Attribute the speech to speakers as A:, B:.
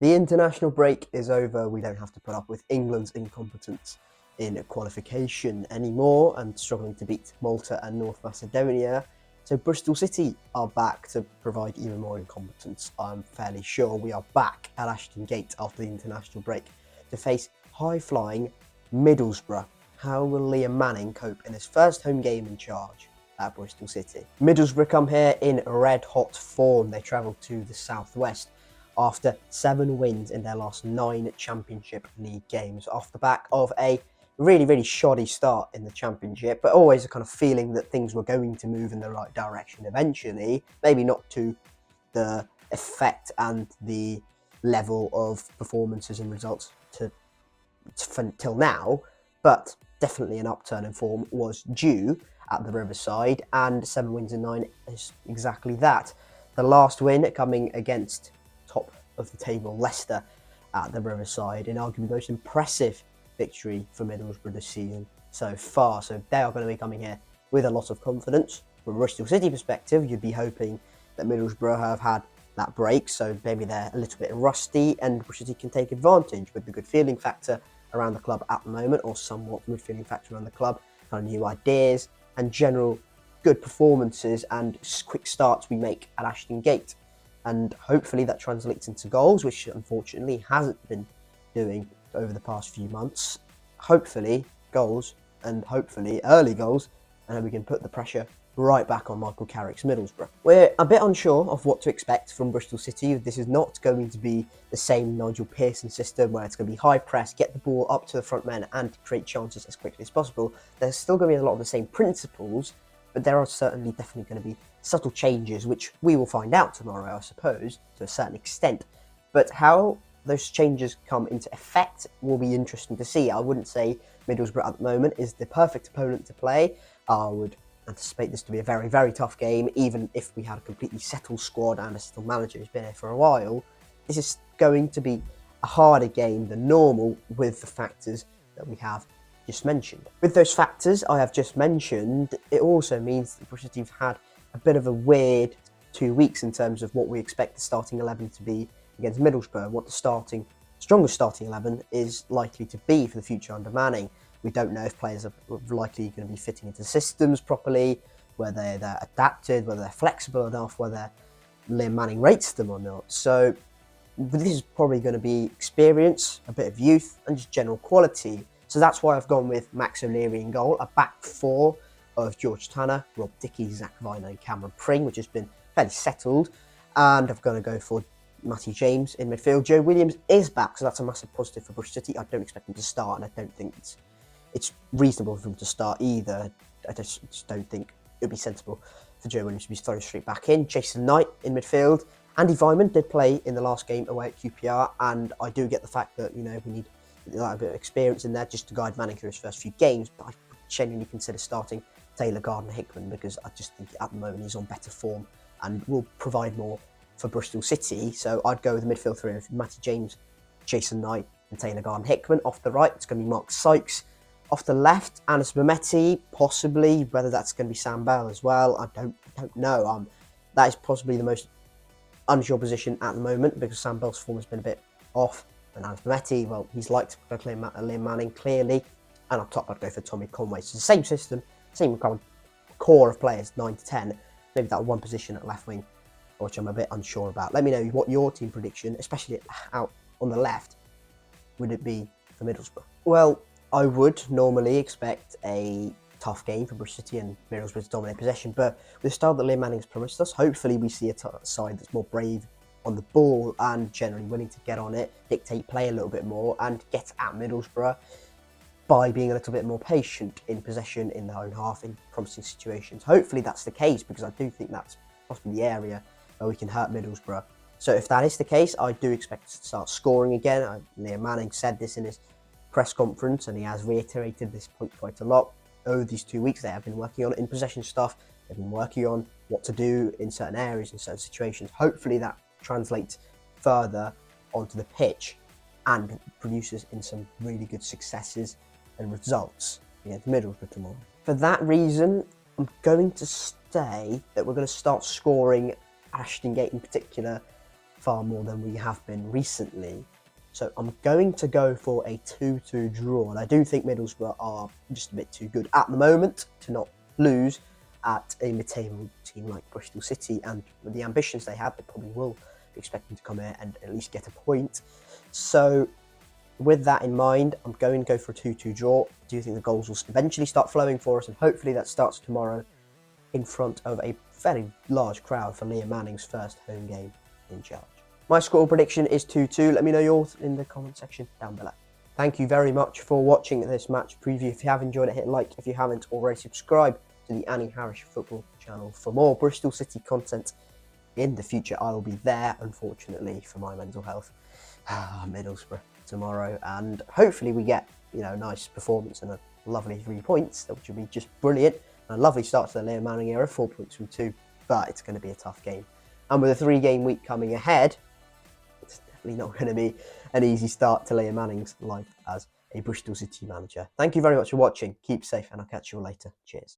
A: The international break is over. We don't have to put up with England's incompetence in qualification anymore and struggling to beat Malta and North Macedonia. So Bristol City are back to provide even more incompetence. I'm fairly sure we are back at Ashton Gate after the international break to face high-flying Middlesbrough. How will Liam Manning cope in his first home game in charge at Bristol City? Middlesbrough come here in red-hot form. They travel to the southwest after 7 wins in their last 9 Championship League games, off the back of a really shoddy start in the Championship, but always a kind of feeling that things were going to move in the right direction eventually. Maybe not to the effect and the level of performances and results till now, but definitely an upturn in form was due at the Riverside, and 7 wins in 9 is exactly that. The last win coming against top of the table Leicester at the Riverside, in arguably the most impressive victory for Middlesbrough this season so far. So they are going to be coming here with a lot of confidence. From a Bristol City perspective, you'd be hoping that Middlesbrough have had that break, so maybe they're a little bit rusty and Bristol City can take advantage with the good feeling factor around the club at the moment, or somewhat good feeling factor around the club, kind of new ideas and general good performances and quick starts we make at Ashton Gate. And hopefully that translates into goals, which unfortunately hasn't been doing over the past few months. Hopefully goals, and hopefully early goals, and then we can put the pressure right back on Michael Carrick's Middlesbrough. We're a bit unsure of what to expect from Bristol City. This is not going to be the same Nigel Pearson system where it's going to be high press, get the ball up to the front men and create chances as quickly as possible. There's still going to be a lot of the same principles, but there are certainly definitely going to be subtle changes, which we will find out tomorrow, I suppose, to a certain extent. But how those changes come into effect will be interesting to see. I wouldn't say Middlesbrough at the moment is the perfect opponent to play. I would anticipate this to be a very tough game, even if we had a completely settled squad and a settled manager who's been here for a while. This is going to be a harder game than normal with the factors that we have just mentioned. With those factors I have just mentioned, it also means that Bristol City have had a bit of a weird 2 weeks in terms of what we expect the starting 11 to be against Middlesbrough, what the strongest starting 11 is likely to be for the future under Manning. We don't know if players are likely going to be fitting into systems properly, whether they're adapted, whether they're flexible enough, whether Liam Manning rates them or not. So this is probably going to be experience, a bit of youth, and just general quality. So that's why I've gone with Max O'Leary in goal, a back four of George Tanner, Rob Dickie, Zach Viner and Cameron Pring, which has been fairly settled. And I'm going to go for Matty James in midfield. Joe Williams is back, so that's a massive positive for Bristol City. I don't expect him to start, and I don't think it's reasonable for him to start either. I just don't think it would be sensible for Joe Williams to be thrown straight back in. Jason Knight in midfield. Andy Vyman did play in the last game away at QPR, and I do get the fact that, we need a bit of experience in there just to guide Manning through his first few games, but I genuinely consider starting Taylor Gardner-Hickman because I just think at the moment he's on better form and will provide more for Bristol City. So I'd go with the midfield three of Matty James, Jason Knight and Taylor Gardner-Hickman. Off the right, it's going to be Mark Sykes. Off the left, Anis Mehmeti, possibly. Whether that's going to be Sam Bell as well, I don't know. That is possibly the most unsure position at the moment because Sam Bell's form has been a bit off. And Anis Mehmeti, well, he's liked Liam Manning, clearly. And up top, I'd go for Tommy Conway. So the same system, same kind of core of players, 9 to 10. Maybe that one position at left wing, which I'm a bit unsure about. Let me know what your team prediction, especially out on the left, would it be for Middlesbrough? Well, I would normally expect a tough game for Bristol City and Middlesbrough to dominate possession, but with the style that Liam Manning's promised us, hopefully we see a side that's more brave on the ball and generally willing to get on it, dictate play a little bit more, and get at Middlesbrough by being a little bit more patient in possession in their own half in promising situations. Hopefully that's the case, because I do think that's possibly the area where we can hurt Middlesbrough. So if that is the case, I do expect to start scoring again. Liam Manning said this in his press conference, and he has reiterated this point quite a lot. Over these 2 weeks, they have been working on in possession stuff. They've been working on what to do in certain areas, in certain situations. Hopefully that translates further onto the pitch and produces in some really good successes and results against Middlesbrough tomorrow. For that reason, I'm going to say that we're going to start scoring Ashton Gate in particular far more than we have been recently. So I'm going to go for a 2-2 draw. And I do think Middlesbrough are just a bit too good at the moment to not lose at a mid-table team like Bristol City. And with the ambitions they have, they probably will be expecting to come here and at least get a point. So with that in mind, I'm going to go for a 2-2 draw. I do think the goals will eventually start flowing for us, and hopefully that starts tomorrow in front of a fairly large crowd for Liam Manning's first home game in charge. My score prediction is 2-2. Let me know yours in the comment section down below. Thank you very much for watching this match preview. If you have enjoyed it, hit like. If you haven't already, subscribe to the Annie Harris Football channel for more Bristol City content in the future. I will be there, unfortunately, for my mental health. Middlesbrough tomorrow, and hopefully we get a nice performance and a lovely 3 points, which would be just brilliant. And a lovely start to the Liam Manning era, 4 points from 2, but it's going to be a tough game. And with a 3-game week coming ahead, it's definitely not going to be an easy start to Liam Manning's life as a Bristol City manager. Thank you very much for watching. Keep safe, and I'll catch you all later. Cheers.